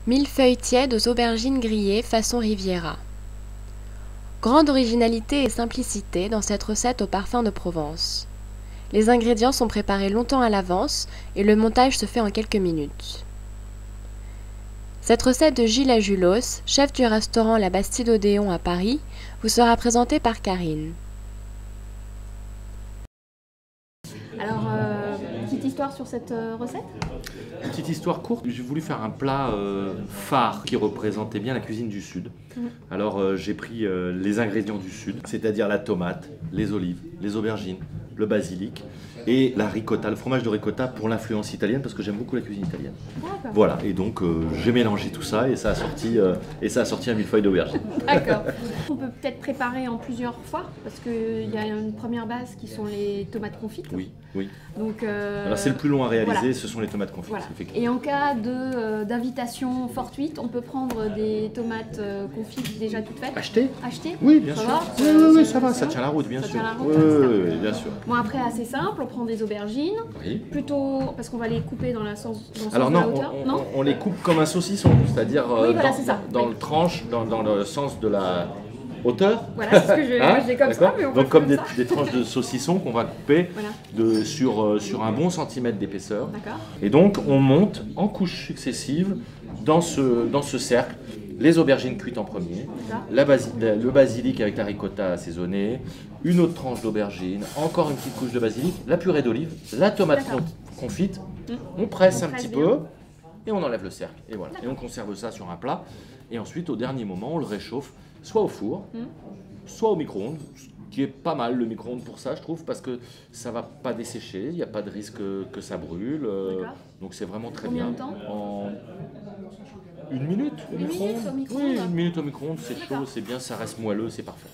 Millefeuilles tièdes aux aubergines grillées façon Riviera. Grande originalité et simplicité dans cette recette au parfum de Provence. Les ingrédients sont préparés longtemps à l'avance et le montage se fait en quelques minutes. Cette recette de Gilles Ajulos, chef du restaurant La Bastide Odéon à Paris, vous sera présentée par Karine. Alors, petite histoire sur cette recette? Une petite histoire courte, j'ai voulu faire un plat phare qui représentait bien la cuisine du Sud. Alors j'ai pris les ingrédients du Sud, c'est-à-dire la tomate, les olives, les aubergines, le basilic et la ricotta, le fromage de ricotta pour l'influence italienne parce que j'aime beaucoup la cuisine italienne. Voilà, et donc j'ai mélangé tout ça et ça a sorti un millefeuille d'aubergine. D'accord. On peut peut-être préparer en plusieurs fois parce qu'il y a une première base qui sont les tomates confites. Oui, oui. Donc, alors c'est le plus long à réaliser, voilà. Ce sont les tomates confites. Voilà. Effectivement. Et en cas d'invitation fortuite, on peut prendre des tomates confites déjà toutes faites. Acheter? Oui, bien ça sûr. Va, Oui, ça va, ça tient la route, bien sûr. Tient la route, oui, bien sûr. Bon, après, assez simple, on prend des aubergines. Oui. Plutôt, parce qu'on va les couper dans le sens Alors de non, la hauteur. on les coupe comme un saucisson, c'est-à-dire Oui, voilà, c'est ça. dans le tranche, dans le sens de la hauteur. Voilà, c'est ce que je l'ai comme ça, mais on peut donc comme faire des tranches de saucisson qu'on va couper voilà. sur un bon centimètre d'épaisseur. D'accord. Et donc on monte en couches successives dans ce cercle les aubergines cuites en premier, le basilic avec la ricotta assaisonnée, une autre tranche d'aubergine, encore une petite couche de basilic, la purée d'olive, la tomate confite, on presse un petit peu et on enlève le cercle. Et voilà. Et on conserve ça sur un plat. Et ensuite, au dernier moment, on le réchauffe soit au four, soit au micro-ondes, ce qui est pas mal le micro-ondes pour ça, je trouve, parce que ça va pas dessécher, il n'y a pas de risque que ça brûle. Donc c'est vraiment très bien. Combien de temps? En une minute au micro-ondes. Une minute au micro-ondes. Oui, une minute au micro-ondes, c'est chaud, c'est bien, ça reste moelleux, c'est parfait.